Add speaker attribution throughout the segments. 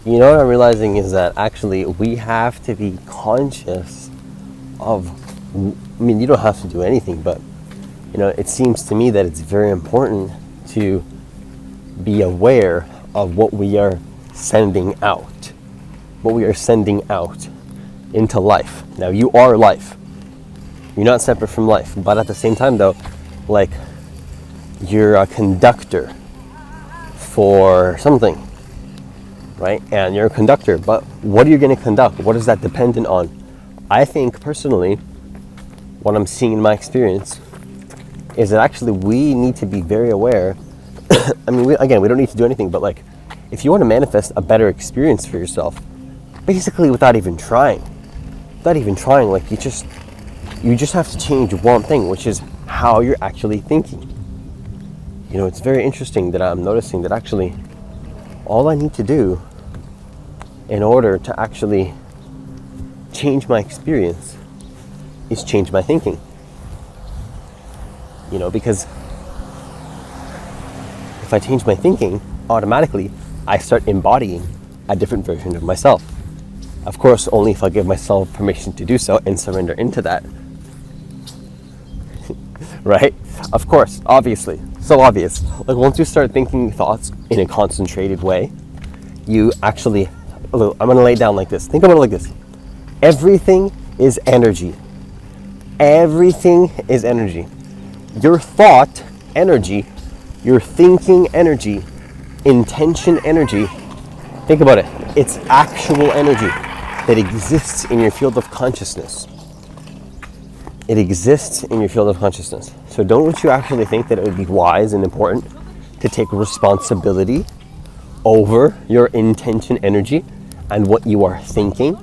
Speaker 1: You know what I'm realizing is that actually we have to be conscious of, I mean, you don't have to do anything, but you know, it seems to me that it's very important to be aware of what we are sending out, into life. Now, you are life. You're not separate from life, but at the same time though, like, you're a conductor for something, right? And you're a conductor, but what are you going to conduct? What is that dependent on? I think personally, what I'm seeing in my experience is that actually we need to be very aware. I mean, we don't need to do anything, but like, if you want to manifest a better experience for yourself, basically without even trying, like you just have to change one thing, which is how you're actually thinking. You know, it's very interesting that I'm noticing that actually all I need to do in order to actually change my experience is change my thinking. You know, because if I change my thinking, automatically I start embodying a different version of myself. Of course, only if I give myself permission to do so and surrender into that. Right? Of course, obviously. So obvious. Like, once you start thinking thoughts in a concentrated way, you actually, I'm going to lay it down like this. Think about it like this. Everything is energy. Everything is energy. Your thought, energy. Your thinking, energy. Intention, energy. Think about it. It's actual energy that exists in your field of consciousness. It exists in your field of consciousness. So don't you actually think that it would be wise and important to take responsibility over your intention, energy, and what you are thinking?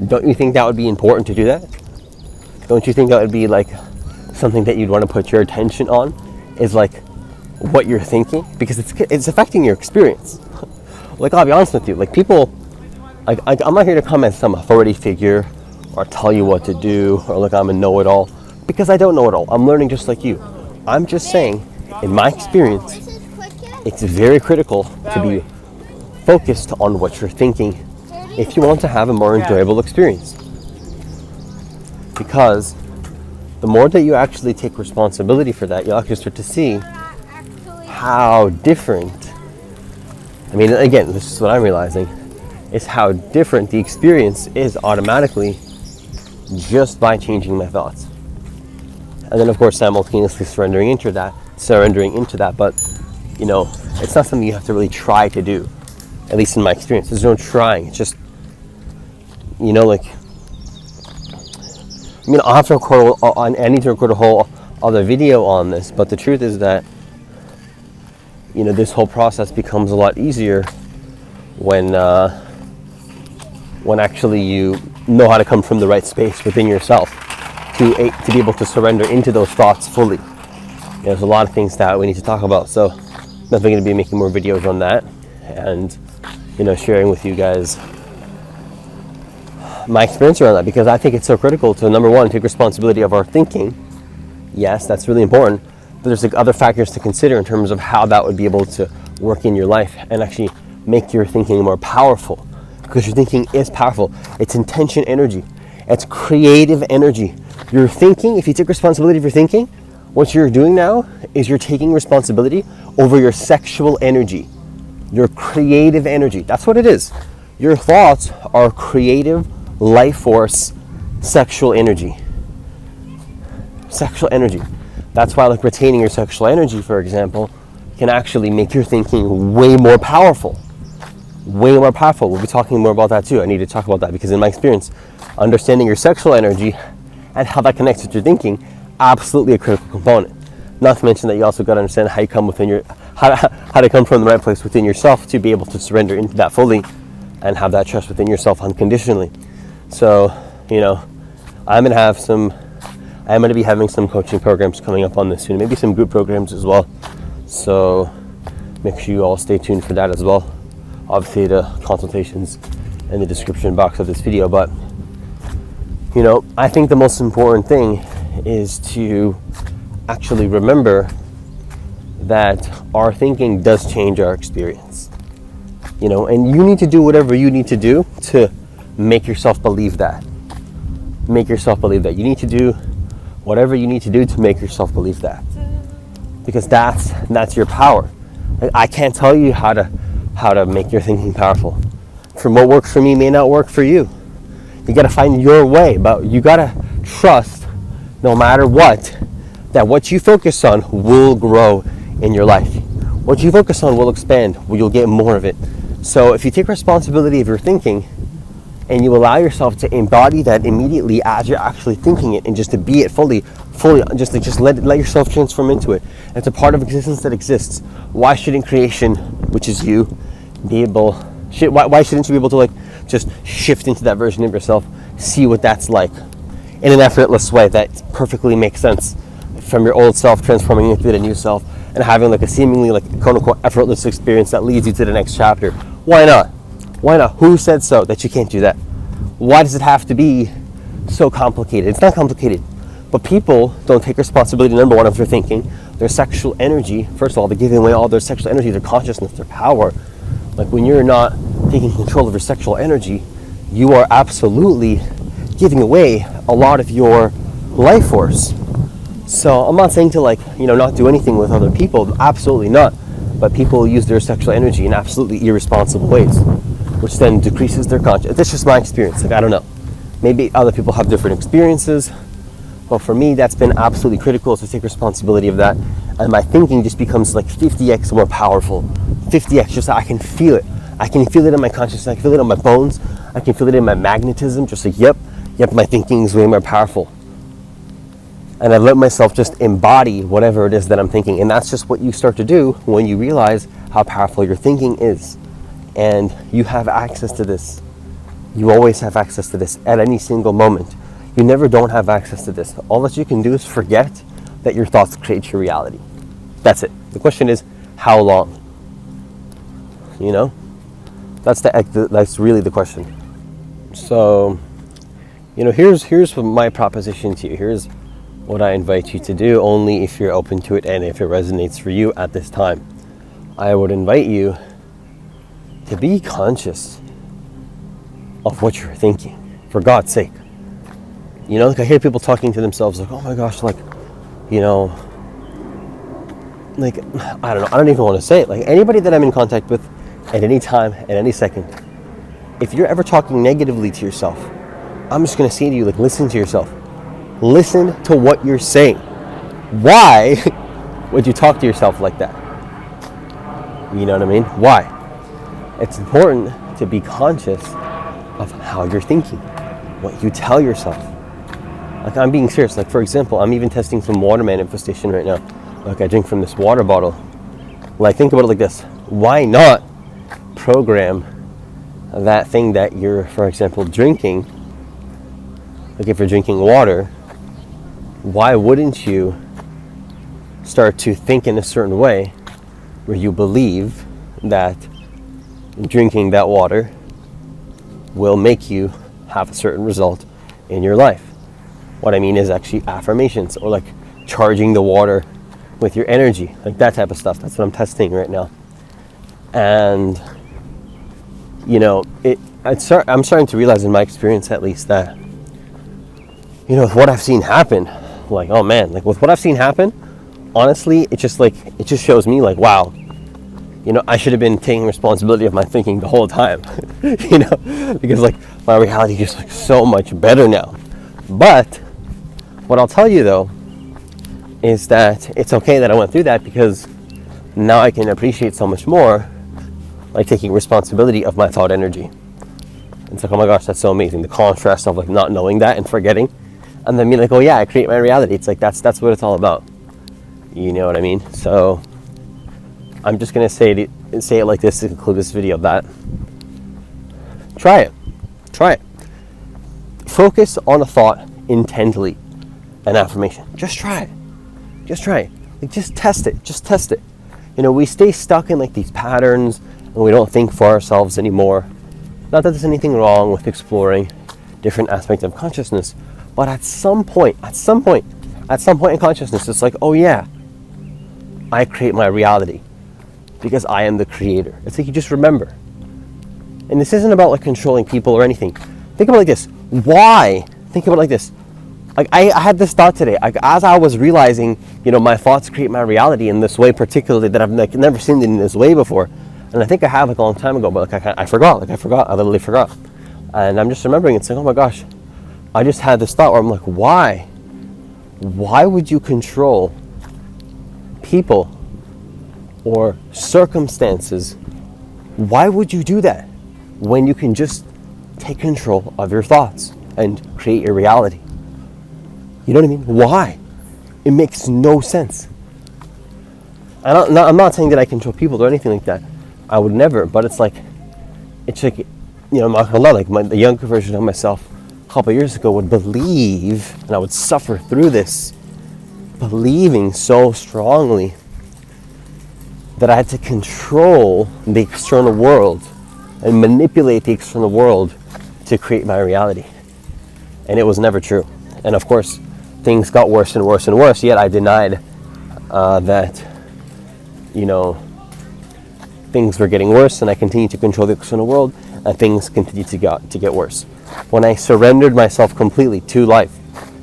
Speaker 1: Don't you think that would be important to do that? Don't you think that would be like something that you'd want to put your attention on, is like what you're thinking? Because it's affecting your experience. Like, I'll be honest with you, like, people, like, I'm not here to come as some authority figure or tell you what to do, or like I'm a know-it-all, because I don't know it all. I'm learning just like you. I'm just saying, in my experience, it's very critical to be focused on what you're thinking if you want to have a more enjoyable experience. Because the more that you actually take responsibility for that, you'll actually start to see how different, I mean, again, this is what I'm realizing, is how different the experience is automatically just by changing my thoughts. And then, of course, simultaneously surrendering into that, but, you know, it's not something you have to really try to do, at least in my experience. There's no trying. It's just, you know, like, I mean, I need to record a whole other video on this, but the truth is that, you know, this whole process becomes a lot easier when actually you know how to come from the right space within yourself to be able to surrender into those thoughts fully. You know, there's a lot of things that we need to talk about, so I'm definitely going to be making more videos on that, and, you know, sharing with you guys my experience around that, because I think it's so critical to, number one, take responsibility of our thinking. Yes, that's really important, but there's like other factors to consider in terms of how that would be able to work in your life and actually make your thinking more powerful, because your thinking is powerful. It's intention energy. It's creative energy. Your thinking, if you take responsibility for thinking, what you're doing now is you're taking responsibility over your sexual energy, your creative energy. That's what it is. Your thoughts are creative, life force, sexual energy. Sexual energy. That's why, like, retaining your sexual energy, for example, can actually make your thinking way more powerful. Way more powerful. We'll be talking more about that too. I need to talk about that because in my experience, understanding your sexual energy and how that connects with your thinking, absolutely a critical component. Not to mention that you also got to understand how you come within your, how to come from the right place within yourself to be able to surrender into that fully and have that trust within yourself unconditionally. So, you know, I'm going to be having some coaching programs coming up on this soon, maybe some group programs as well. So make sure you all stay tuned for that as well. Obviously, the consultations in the description box of this video, but, you know, I think the most important thing is to actually remember that our thinking does change our experience. and you need to do whatever you need to do to make yourself believe that. Make yourself believe that. You need to do whatever you need to do to make yourself believe that. Because that's your power. I can't tell you how to make your thinking powerful. From what works for me may not work for you. You got to find your way, but you got to trust, no matter what, that what you focus on will grow in your life. What you focus on will expand. You'll get more of it. So if you take responsibility of your thinking and you allow yourself to embody that immediately as you're actually thinking it, and just to be it fully, just let yourself transform into it. It's a part of existence that exists. Why shouldn't creation, which is you, be able? Why shouldn't you be able to just shift into that version of yourself, see what that's like, in an effortless way that perfectly makes sense, from your old self transforming into the new self, and having a seemingly quote unquote effortless experience that leads you to the next chapter. Why not? Why not? Who said so that you can't do that? Why does it have to be so complicated? It's not complicated. But people don't take responsibility, number one, of their thinking, their sexual energy. First of all, they're giving away all their sexual energy, their consciousness, their power. When you're not taking control of your sexual energy, you are absolutely giving away a lot of your life force. So I'm not saying to not do anything with other people, absolutely not. But people use their sexual energy in absolutely irresponsible ways, which then decreases their consciousness. That's just my experience. I don't know. Maybe other people have different experiences. But for me, that's been absolutely critical, to take responsibility of that. And my thinking just becomes 50x more powerful. 50x, just I can feel it. I can feel it in my consciousness. I can feel it in my bones. I can feel it in my magnetism. Just yep, my thinking is way more powerful. And I've let myself just embody whatever it is that I'm thinking. And that's just what you start to do when you realize how powerful your thinking is. And you have access to this. You always have access to this at any single moment. You never don't have access to this. All that you can do is forget that your thoughts create your reality. That's it. The question is, how long? That's really the question. So, here's my proposition to you. Here's what I invite you to do, only if you're open to it and if it resonates for you at this time. I would invite you to be conscious of what you're thinking, for God's sake. I hear people talking to themselves oh my gosh, I don't know, I don't even want to say it. Anybody that I'm in contact with at any time, at any second, if you're ever talking negatively to yourself, I'm just going to say to you, listen to yourself. Listen to what you're saying. Why would you talk to yourself like that? You know what I mean? Why? It's important to be conscious of how you're thinking, what you tell yourself. I'm being serious. For example, I'm even testing some water manifestation right now. I drink from this water bottle. Think about it like this. Why not program that thing that you're, for example, drinking? If you're drinking water, why wouldn't you start to think in a certain way where you believe that drinking that water will make you have a certain result in your life? What I mean is actually affirmations, or charging the water with your energy, that type of stuff. That's what I'm testing right now. And I'm starting to realize, in my experience at least, that with what I've seen happen, oh man, with what I've seen happen, honestly, it just shows me wow, I should have been taking responsibility of my thinking the whole time. Because my reality is so much better now. But what I'll tell you though is that it's okay that I went through that, because now I can appreciate so much more taking responsibility of my thought energy. It's oh my gosh, that's so amazing. The contrast of not knowing that and forgetting, and then being oh yeah, I create my reality. It's that's what it's all about. You know what I mean? So I'm just gonna say it like this to conclude this video, that try it. Focus on a thought intently, an affirmation. Just try it. Just test it. We stay stuck in these patterns, and we don't think for ourselves anymore. Not that there's anything wrong with exploring different aspects of consciousness, but at some point in consciousness, it's oh yeah, I create my reality because I am the creator. It's you just remember, And this isn't about like controlling people or anything. Think about it like this. Why? Think about it like this. Like I had this thought today. Like as I was realizing, my thoughts create my reality in this way, particularly that I've like never seen it in this way before. And I think I have like a long time ago, but like I forgot. I literally forgot. And I'm just remembering. It's like, oh my gosh, I just had this thought where I'm like, why? Why would you control people or circumstances? Why would you do that when you can just take control of your thoughts and create your reality? You know what I mean? Why? It makes no sense. I'm not saying that I control people or anything like that. I would never, but it's like, I'm not gonna lie, like the younger version of myself a couple of years ago would believe, and I would suffer through this, believing so strongly that I had to control the external world and manipulate the external world to create my reality. And it was never true. And of course, things got worse and worse and worse, yet I denied that, things were getting worse, and I continued to control the external world, and things continued to get worse. When I surrendered myself completely to life,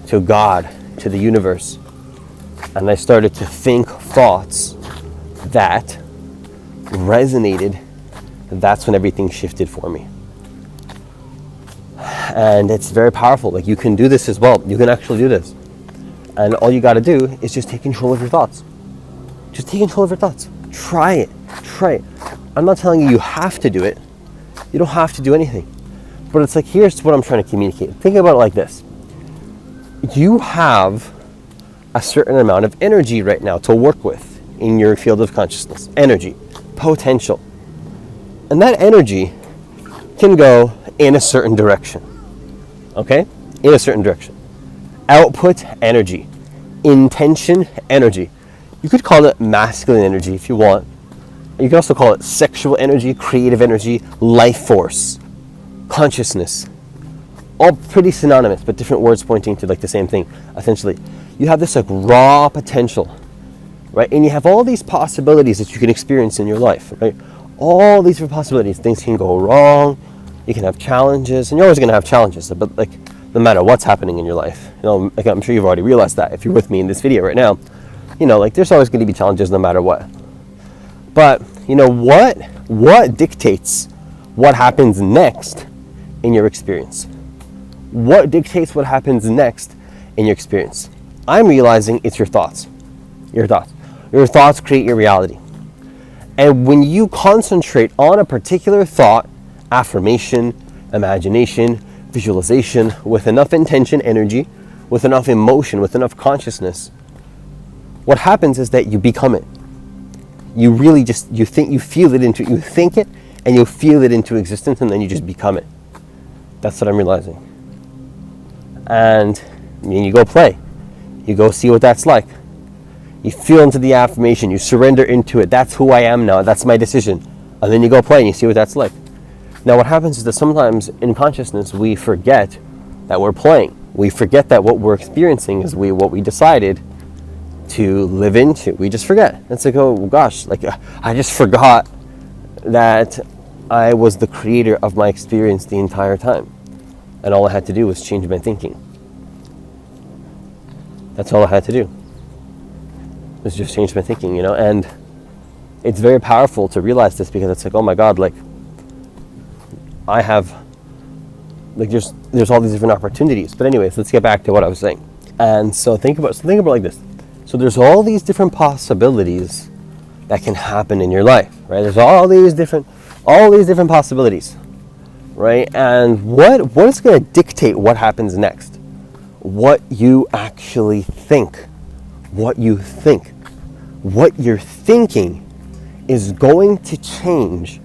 Speaker 1: to God, to the universe, and I started to think thoughts that resonated, that's when everything shifted for me. And it's very powerful. Like you can do this as well. You can actually do this. And all you got to do is just take control of your thoughts. Just take control of your thoughts. Try it. I'm not telling you have to do it. You don't have to do anything. But it's like, here's what I'm trying to communicate. Think about it like this. You have a certain amount of energy right now to work with in your field of consciousness. Energy, potential. And that energy can go in a certain direction. Okay? In a certain direction. Output energy. Intention energy. You could call it masculine energy if you want. You can also call it sexual energy, creative energy, life force, consciousness. All pretty synonymous, but different words pointing to like the same thing, essentially. You have this like raw potential, right? And you have all these possibilities that you can experience in your life, right? All these different possibilities. Things can go wrong. You can have challenges, and you're always going to have challenges, but like no matter what's happening in your life, like I'm sure you've already realized that if you're with me in this video right now, like there's always going to be challenges no matter what. But what dictates what happens next in your experience? What dictates what happens next in your experience? I'm realizing it's your thoughts. Your thoughts. Your thoughts create your reality. And when you concentrate on a particular thought, affirmation, imagination, visualization, with enough intention, energy, with enough emotion, with enough consciousness, what happens is that you become it. You really just, you think it and you feel it into existence, and then you just become it. That's what I'm realizing. And you go play. You go see what that's like. You feel into the affirmation. You surrender into it. That's who I am now. That's my decision. And then you go play and you see what that's like. Now what happens is that sometimes in consciousness we forget that we're playing. We forget that what we're experiencing is what we decided to live into. We just forget. It's like, oh gosh, like I just forgot that I was the creator of my experience the entire time. And all I had to do was change my thinking. That's all I had to do. Was just change my thinking, and it's very powerful to realize this, because it's like, oh my God, like I have, like there's all these different opportunities. But anyways, let's get back to what I was saying. And so think about it like this. So there's all these different possibilities that can happen in your life, right? There's all these different possibilities, right? And what is going to dictate what happens next? What you actually think. What you think. What you're thinking is going to change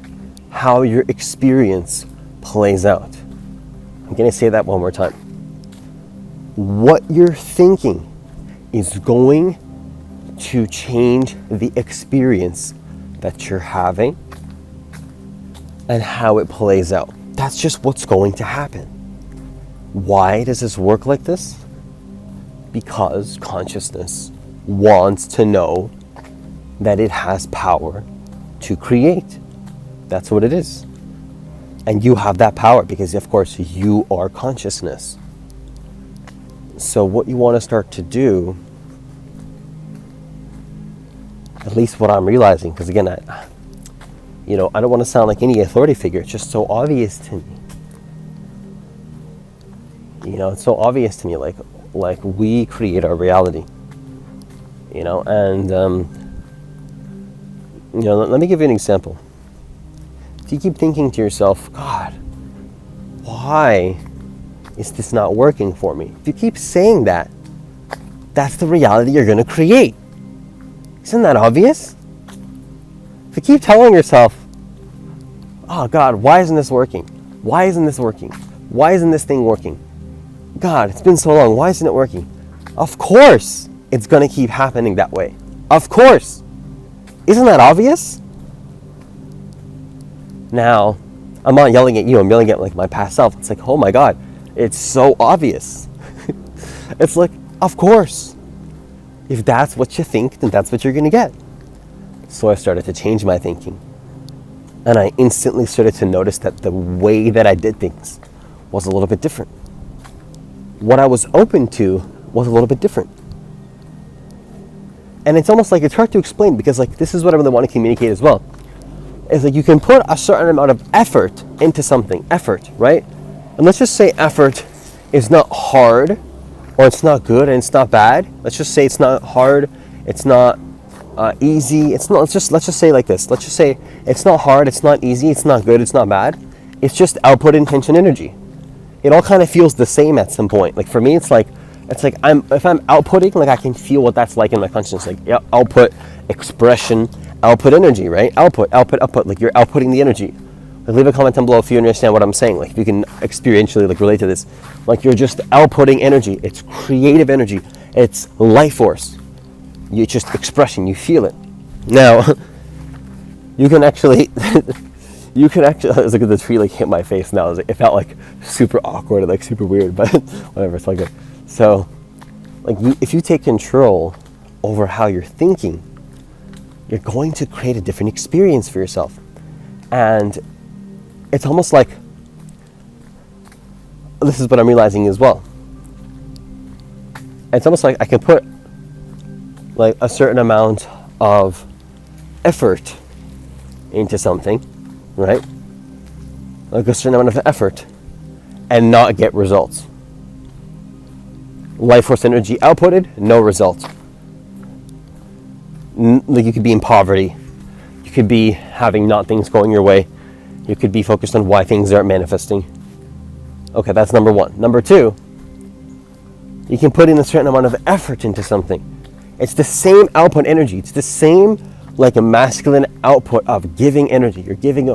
Speaker 1: how your experience plays out. I'm going to say that one more time. What you're thinking is going to change the experience that you're having and how it plays out. That's just what's going to happen. Why does this work like this? Because consciousness wants to know that it has power to create. That's what it is. And you have that power because, of course, you are consciousness. So what you want to start to do, at least what I'm realizing, because again, I don't want to sound like any authority figure. It's just so obvious to me. It's so obvious to me, like we create our reality. And let me give you an example. If you keep thinking to yourself, God, why is this not working for me? If you keep saying that, that's the reality you're going to create. Isn't that obvious? If you keep telling yourself, oh God, why isn't this working? Why isn't this working? Why isn't this thing working? God, it's been so long, why isn't it working? Of course it's going to keep happening that way. Of course. Isn't that obvious? Now, I'm not yelling at you, I'm yelling at my past self. It's like, oh my God, it's so obvious. It's like, of course. If that's what you think, then that's what you're going to get. So I started to change my thinking. And I instantly started to notice that the way that I did things was a little bit different. What I was open to was a little bit different. And it's almost like it's hard to explain because this is what I really want to communicate as well. Is you can put a certain amount of effort into something. Effort, right? And let's just say effort is not hard, or it's not good and it's not bad. Let's just say it's not hard, it's not easy. It's not. Let's just say like this. Let's just say it's not hard, it's not easy, it's not good, it's not bad. It's just output, intention, energy. It all kind of feels the same at some point. For me, if I'm outputting, I can feel what that's like in my consciousness. Output, expression, output energy, right? Output. You're outputting the energy. Leave a comment down below if you understand what I'm saying. If you can experientially relate to this. You're just outputting energy. It's creative energy. It's life force. You just expression. You feel it. Now, you can actually. I was looking at the tree hit my face. Now it felt super awkward and super weird, but whatever. It's all good. So, if you take control over how you're thinking, you're going to create a different experience for yourself. And it's almost like, this is what I'm realizing as well. It's almost like I can put a certain amount of effort into something, right? A certain amount of effort and not get results. Life force energy outputted, no results. You could be in poverty. You could be having not things going your way. You could be focused on why things aren't manifesting. Okay, that's number one. Number two, you can put in a certain amount of effort into something. It's the same output energy. It's the same a masculine output of giving energy. You're giving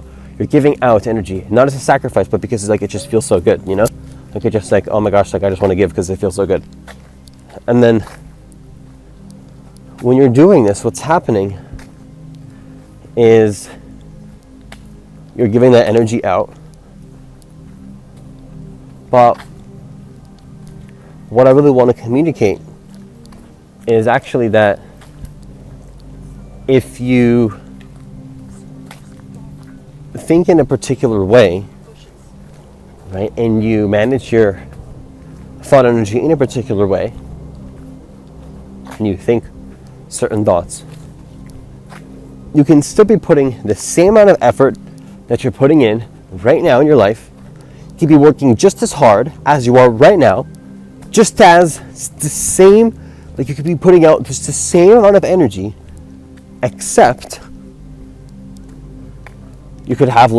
Speaker 1: out energy, not as a sacrifice, but because it just feels so good, It's just oh my gosh, I just want to give because it feels so good. And then when you're doing this, what's happening is you're giving that energy out. But what I really want to communicate is actually that if you think in a particular way, right, and you manage your thought energy in a particular way, and you think certain thoughts, you can still be putting the same amount of effort that you're putting in right now in your life. You can be working just as hard as you are right now, just as the same, you could be putting out just the same amount of energy, except you could have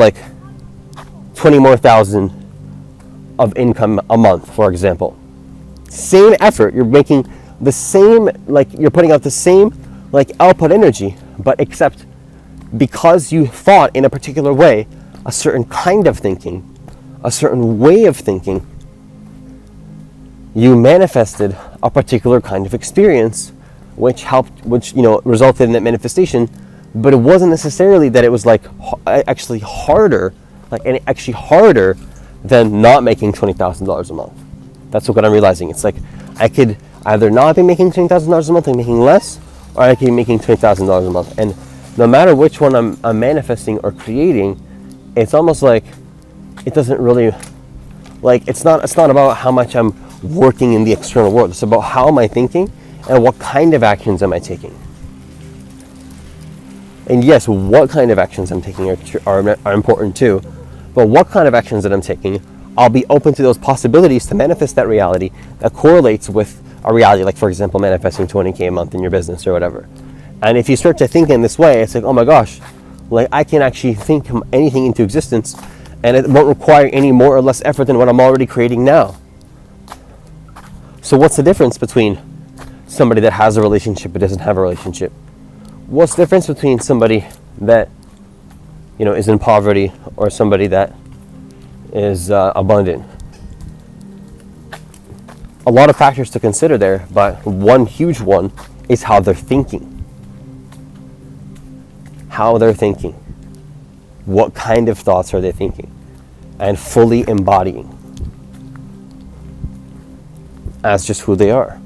Speaker 1: 20 more thousand of income a month, for example. Same effort, you're making the same, you're putting out the same output energy, but except because you thought in a particular way, a certain kind of thinking, a certain way of thinking, you manifested a particular kind of experience, which resulted in that manifestation. But it wasn't necessarily that it was actually harder, actually harder than not making $20,000 a month. That's what I'm realizing. It's I could either not be making $20,000 a month and making less, or I could be making $20,000 a month. And no matter which one I'm manifesting or creating, it's almost like it doesn't really, like, it's not about how much I'm working in the external world. It's about how am I thinking and what kind of actions am I taking. And yes, what kind of actions I'm taking are important too, but what kind of actions that I'm taking, I'll be open to those possibilities to manifest that reality that correlates with a reality, like for example, manifesting 20K a month in your business or whatever. And if you start to think in this way, it's like, oh my gosh, like I can actually think anything into existence, and it won't require any more or less effort than what I'm already creating now. So what's the difference between somebody that has a relationship but doesn't have a relationship? What's the difference between somebody that, is in poverty or somebody that is abundant? A lot of factors to consider there, but one huge one is how they're thinking. How they're thinking. What kind of thoughts are they thinking? And fully embodying as just who they are.